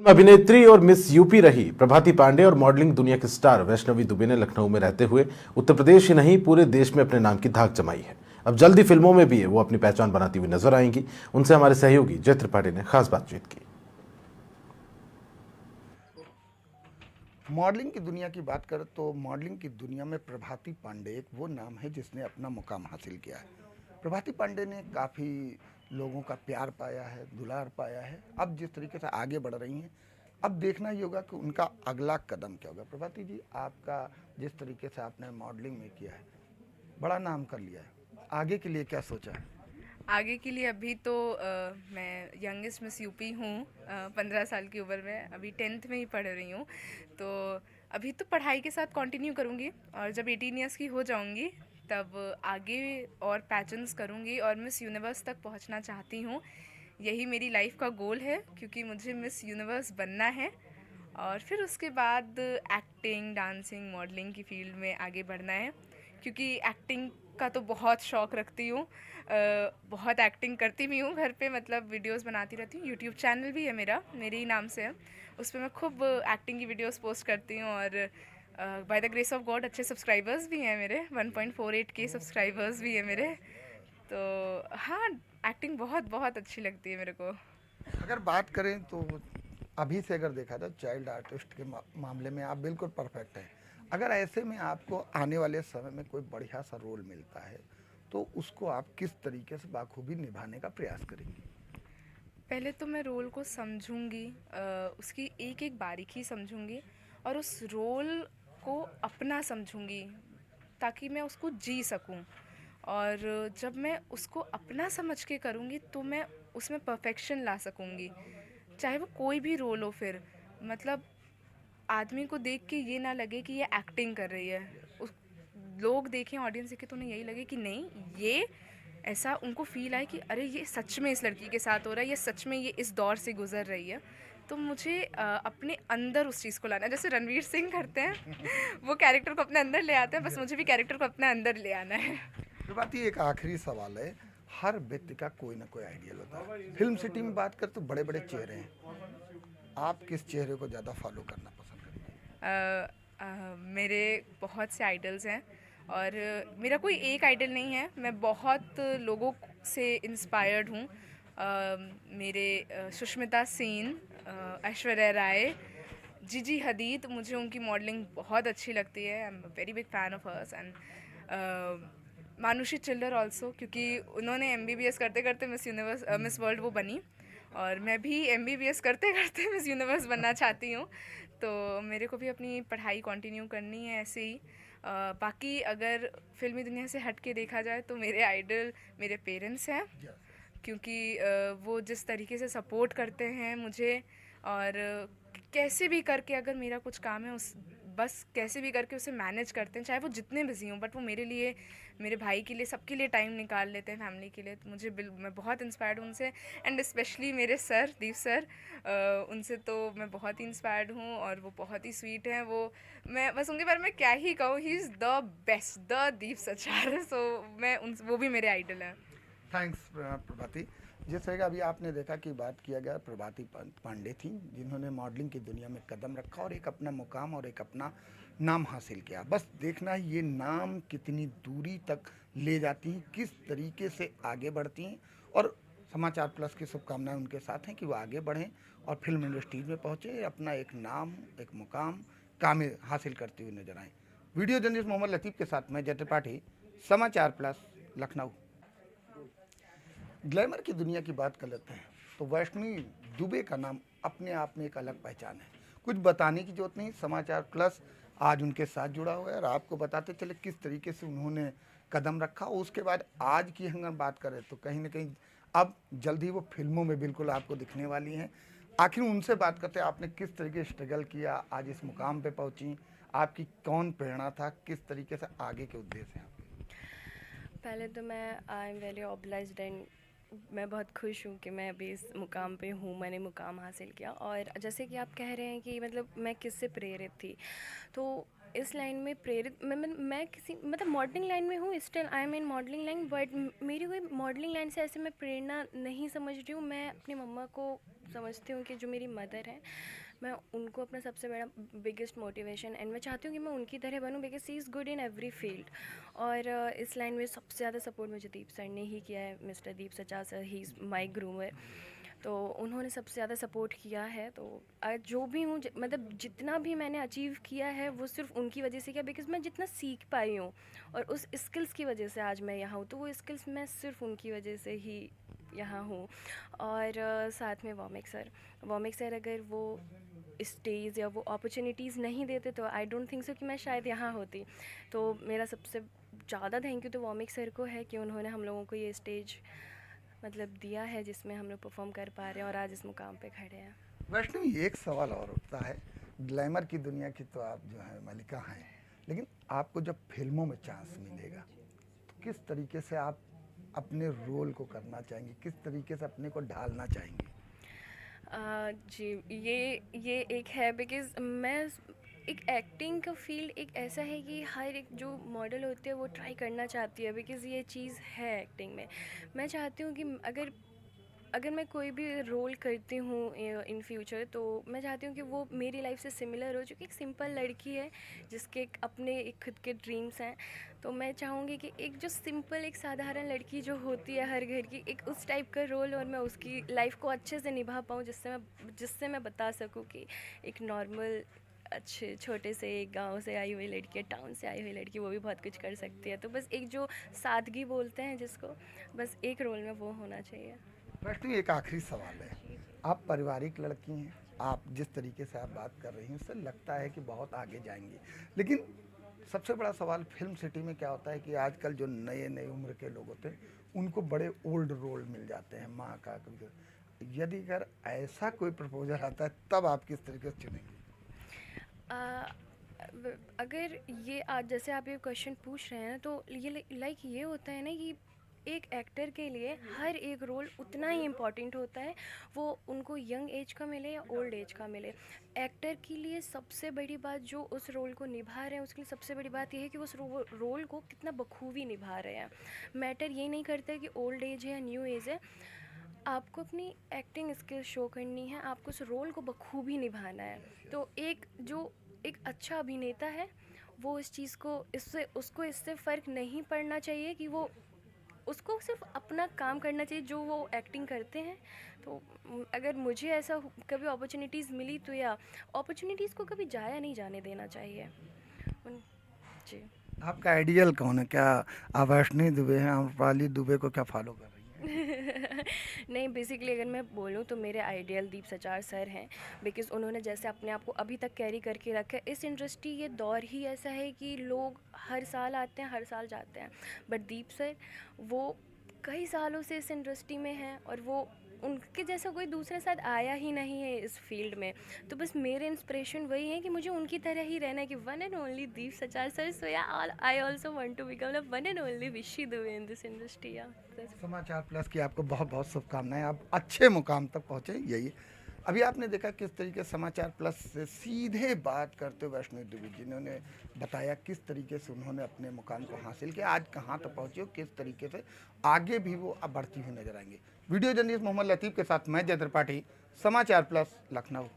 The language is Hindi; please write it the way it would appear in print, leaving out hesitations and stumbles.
अभिनेत्री और मिस यूपी रही प्रभाती पांडे और मॉडलिंग दुनिया की स्टार वैष्णवी दुबे ने लखनऊ में रहते हुए उत्तर प्रदेश ही नहीं पूरे देश में अपने नाम की धाक जमाई है। अब जल्दी फिल्मों में भी वो अपनी पहचान बनाती हुई नजर आएंगी। उनसे हमारे सहयोगी जय त्रिपाठी ने खास बातचीत की। मॉडलिंग की दुनिया की बात करें तो मॉडलिंग की दुनिया में प्रभाती पांडे एक वो नाम है जिसने अपना मुकाम हासिल किया है। प्रभाती पांडे ने काफ़ी लोगों का प्यार पाया है, दुलार पाया है। अब जिस तरीके से आगे बढ़ रही हैं, अब देखना ही होगा कि उनका अगला कदम क्या होगा। प्रभाती जी, आपका जिस तरीके से आपने मॉडलिंग में किया है, बड़ा नाम कर लिया है, आगे के लिए क्या सोचा है? आगे के लिए अभी तो मैं यंगेस्ट मिस यूपी हूँ। 15 साल की उम्र में अभी 10th में ही पढ़ रही हूँ। तो अभी तो पढ़ाई के साथ कंटिन्यू करूँगी और जब 18 ईयर्स की हो जाऊँगी तब आगे और पैचन्स करूँगी और मिस यूनिवर्स तक पहुँचना चाहती हूँ। यही मेरी लाइफ का गोल है क्योंकि मुझे मिस यूनिवर्स बनना है और फिर उसके बाद एक्टिंग, डांसिंग, मॉडलिंग की फील्ड में आगे बढ़ना है क्योंकि एक्टिंग का तो बहुत शौक़ रखती हूँ। बहुत एक्टिंग करती भी हूँ घर पे, मतलब वीडियोस बनाती रहती हूँ। यूट्यूब चैनल भी है मेरा, मेरे ही नाम से है। उस पर मैं खूब एक्टिंग की वीडियोस पोस्ट करती हूँ और by the grace of God अच्छे सब्सक्राइबर्स भी हैं मेरे। 1.48 के सब्सक्राइबर्स भी हैं मेरे। तो हाँ, एक्टिंग बहुत बहुत अच्छी लगती है मेरे को। अगर बात करें तो अभी से अगर देखा जाए चाइल्ड आर्टिस्ट के मामले में आप बिल्कुल परफेक्ट हैं। अगर ऐसे में आपको आने वाले समय में कोई बढ़िया सा रोल मिलता है तो उसको आप किस तरीके से बाखूबी निभाने का प्रयास करेंगी? पहले तो मैं रोल को समझूंगी, उसकी एक एक बारीकी समझूंगी और उस रोल को अपना समझूंगी ताकि मैं उसको जी सकूं। और जब मैं उसको अपना समझ के करूंगी तो मैं उसमें परफेक्शन ला सकूंगी, चाहे वो कोई भी रोल हो। फिर मतलब आदमी को देख के ये ना लगे कि ये एक्टिंग कर रही है। उस लोग देखें, ऑडियंस देखे तो उन्हें यही लगे कि नहीं, ये ऐसा उनको फील आए कि अरे ये सच में इस लड़की के साथ हो रहा है, ये सच में ये इस दौर से गुजर रही है। तो मुझे अपने अंदर उस चीज़ को लाना है, जैसे रणवीर सिंह करते हैं वो कैरेक्टर को अपने अंदर ले आते हैं, बस मुझे भी कैरेक्टर को अपने अंदर ले आना है। ये बात ही एक आखिरी सवाल है। हर व्यक्ति का कोई ना कोई आइडियल होता है। फिल्म सिटी में बात कर तो बड़े बड़े चेहरे हैं, आप किस चेहरे को ज़्यादा फॉलो करना पसंद करेंगे? मेरे बहुत से आइडल्स हैं और मेरा कोई एक आइडल नहीं है, मैं बहुत लोगों से इंस्पायर्ड हूँ। मेरे सुष्मिता सेन, ऐश्वर्या राय, जीजी हदीद, मुझे उनकी मॉडलिंग बहुत अच्छी लगती है। I am very big fan of hers. And Manushi Chhillar also, क्योंकि उन्होंने MBBS करते करते मिस यूनिवर्स, मिस वर्ल्ड वो बनी और मैं भी MBBS करते करते मिस यूनिवर्स बनना चाहती हूँ। तो मेरे को भी अपनी पढ़ाई कंटिन्यू करनी है ऐसे ही। बाकी अगर फिल्मी दुनिया से हट के देखा जाए तो मेरे आइडल मेरे पेरेंट्स हैं, क्योंकि वो जिस तरीके से सपोर्ट करते हैं मुझे और कैसे भी करके अगर मेरा कुछ काम है उस बस कैसे भी करके उसे मैनेज करते हैं, चाहे वो जितने बिजी हों, बट वो मेरे लिए, मेरे भाई के लिए, सबके लिए टाइम निकाल लेते हैं, फैमिली के लिए। तो मुझे मैं बहुत इंस्पायर्ड हूँ उनसे। एंड स्पेशली मेरे सर, दीप सर, उनसे तो मैं बहुत ही इंस्पायर्ड हूँ और वो बहुत ही स्वीट हैं। वो, मैं बस उनके बारे में क्या ही कहूँ, he is the best, the Deep Sachar. So मैं उन, वो भी मेरे आइडल हैं। थैंक्स प्रभाती। जिस तरह का अभी आपने देखा कि बात किया गया, प्रभाती पांडे थी जिन्होंने मॉडलिंग की दुनिया में कदम रखा और एक अपना मुकाम और एक अपना नाम हासिल किया। बस देखना है ये नाम कितनी दूरी तक ले जाती हैं, किस तरीके से आगे बढ़ती हैं। और समाचार प्लस की शुभकामनाएं उनके साथ हैं कि वो आगे बढ़ें और फिल्म इंडस्ट्री में पहुँचे, अपना एक नाम, एक मुकाम हासिल करते हुए नजर आएँ। वीडियो जर्नलिस्ट मोहम्मद लतीफ़ के साथ मैं जय त्रिपाठी, समाचार प्लस, लखनऊ। ग्लैमर की दुनिया की बात कर लेते हैं तो वैष्णवी दुबे का नाम अपने आप में एक अलग पहचान है। कुछ बताने की जरूरत नहीं, समाचार प्लस आज उनके साथ जुड़ा हुआ है और आपको बताते चले किस तरीके से उन्होंने कदम रखा। उसके बाद आज की अगर बात करें तो कहीं ना कहीं अब जल्द ही वो फिल्मों में बिल्कुल आपको दिखने वाली हैं। आखिर उनसे बात करते हैं, आपने किस तरीके से स्ट्रगल किया, आज इस मुकाम पे पहुंची, आपकी कौन प्रेरणा था, किस तरीके से आगे के उद्देश्य हैं आपके? पहले तो मैं आई एम वेरी ऑब्लाइज्ड एंड मैं बहुत खुश हूँ कि मैं अभी इस मुकाम पे हूँ, मैंने मुकाम हासिल किया। और जैसे कि आप कह रहे हैं कि मतलब मैं किससे प्रेरित थी, तो इस लाइन में प्रेरित मैं किसी मतलब मॉडलिंग लाइन में हूँ, still I am in modelling line, but मेरी कोई मॉडलिंग लाइन से ऐसे मैं प्रेरणा नहीं समझ रही हूँ। मैं अपनी मम्मा को समझती हूँ कि जो मेरी मदर है, मैं उनको अपना सबसे बड़ा बिगेस्ट मोटिवेशन, एंड मैं चाहती हूँ कि मैं उनकी तरह बनूँ because she is good in every field. और इस लाइन में सबसे ज़्यादा सपोर्ट मुझे दीप सर ने ही किया है। मिस्टर दीप सचा sir, he is my groomer, तो उन्होंने सबसे ज़्यादा सपोर्ट किया है। तो आज जो भी हूँ, मतलब जितना भी मैंने अचीव किया है वो सिर्फ उनकी वजह से किया, बिकॉज़ मैं जितना सीख पाई हूँ और उस स्किल्स की वजह से आज मैं यहाँ हूँ, तो वो स्किल्स मैं सिर्फ उनकी वजह से ही यहाँ हूँ। और साथ में वॉमिक सर अगर वो स्टेज या वो अपॉर्चुनिटीज़ नहीं देते तो आई डोंट थिंक सो कि मैं शायद यहाँ होती। तो मेरा सबसे ज़्यादा थैंक यू तो वॉमिक सर को है कि उन्होंने हम लोगों को ये स्टेज मतलब दिया है जिसमें हम लोग परफॉर्म कर पा रहे हैं और आज इस मुकाम पे खड़े हैं। वैष्णवी, एक सवाल और उठता है। ग्लैमर की दुनिया की तो आप जो है मलिका हैं, लेकिन आपको जब फिल्मों में चांस मिलेगा तो किस तरीके से आप अपने रोल को करना चाहेंगे, किस तरीके से अपने को ढालना चाहेंगे? जी, ये एक है बिकॉज़ मैं एक एक्टिंग का फील्ड एक ऐसा है कि हर एक जो मॉडल होती है वो ट्राई करना चाहती है, बिकॉज़ ये चीज़ है एक्टिंग में। मैं चाहती हूँ कि अगर मैं कोई भी रोल करती हूँ इन फ्यूचर, तो मैं चाहती हूँ कि वो मेरी लाइफ से सिमिलर हो, जो कि एक सिंपल लड़की है जिसके अपने एक खुद के ड्रीम्स हैं। तो मैं चाहूँगी कि एक जो सिंपल एक साधारण लड़की जो होती है हर घर की, एक उस टाइप का रोल, और मैं उसकी लाइफ को अच्छे से निभा पाऊँ, जिससे मैं बता सकूँ कि एक नॉर्मल अच्छे छोटे से एक गांव से आई हुई लड़की है, टाउन से आई हुई लड़की, वो भी बहुत कुछ कर सकती है। तो बस एक जो सादगी बोलते हैं जिसको, बस एक रोल में वो होना चाहिए। वैष्णवी, एक आखिरी सवाल है। आप पारिवारिक लड़की हैं, आप जिस तरीके से आप बात कर रही हैं उससे लगता है कि बहुत आगे जाएंगी, लेकिन सबसे बड़ा सवाल फिल्म सिटी में क्या होता है कि आजकल जो नए नए उम्र के लोग होते हैं उनको बड़े ओल्ड रोल मिल जाते हैं, माँ का कभी। यदि अगर ऐसा कोई प्रपोजल आता है तब आप किस तरीके से चुनेंगे? अगर ये आज जैसे आप ये क्वेश्चन पूछ रहे हैं, तो ये लाइक ये होता है ना कि एक एक्टर के लिए हर एक रोल उतना ही इम्पॉर्टेंट होता है, वो उनको यंग एज का मिले या ओल्ड एज का मिले। एक्टर के लिए सबसे बड़ी बात, जो उस रोल को निभा रहे हैं उसके लिए सबसे बड़ी बात यह है कि वो उस रोल को कितना बखूबी निभा रहे हैं। मैटर ये नहीं करता कि ओल्ड एज है या न्यू एज है, आपको अपनी एक्टिंग स्किल शो करनी है, आपको उस रोल को बखूबी निभाना है। तो एक अच्छा अभिनेता है, वो इस चीज़ को इससे फ़र्क नहीं पड़ना चाहिए कि वो उसको सिर्फ अपना काम करना चाहिए जो वो एक्टिंग करते हैं। तो अगर मुझे ऐसा कभी अपॉर्चुनिटीज़ मिली तो या अपॉर्चुनिटीज़ को कभी जाया नहीं जाने देना चाहिए। जी। आपका आइडियल कौन है? क्या आप वैष्णवी दुबे हैं, आम्रपाली दुबे को क्या फॉलो कर रही हैं? नहीं, बेसिकली अगर मैं बोलूँ तो मेरे आइडियल दीप सचार सर हैं, बिकॉज़ उन्होंने जैसे अपने आप को अभी तक कैरी करके रखा है। इस इंडस्ट्री ये दौर ही ऐसा है कि लोग हर साल आते हैं, हर साल जाते हैं, बट दीप सर वो कई सालों से इस इंडस्ट्री में हैं और वो उनके जैसा कोई दूसरे साथ आया ही नहीं है इस फील्ड में। तो बस मेरे इंस्पिरेशन वही है कि मुझे उनकी तरह ही रहना है कि one and only Deep Sachar sir. So या I also want to become the one and only Vishi Dubey in this industry. या समाचार प्लस की आपको बहुत बहुत शुभकामनाएं, आप अच्छे मुकाम तक पहुँचे, यही। अभी आपने देखा किस तरीके से समाचार प्लस से सीधे बात करते हुए वैष्णवी दुबे जिन्होंने बताया किस तरीके से उन्होंने अपने मुकाम को हासिल किया, आज कहाँ तक पहुँचे, किस तरीके से आगे भी वो अब बढ़ती हुई नजर आएंगे। वीडियो जर्नलिस्ट मोहम्मद लतीफ़ के साथ मैं जय त्रिपाठी, समाचार प्लस, लखनऊ।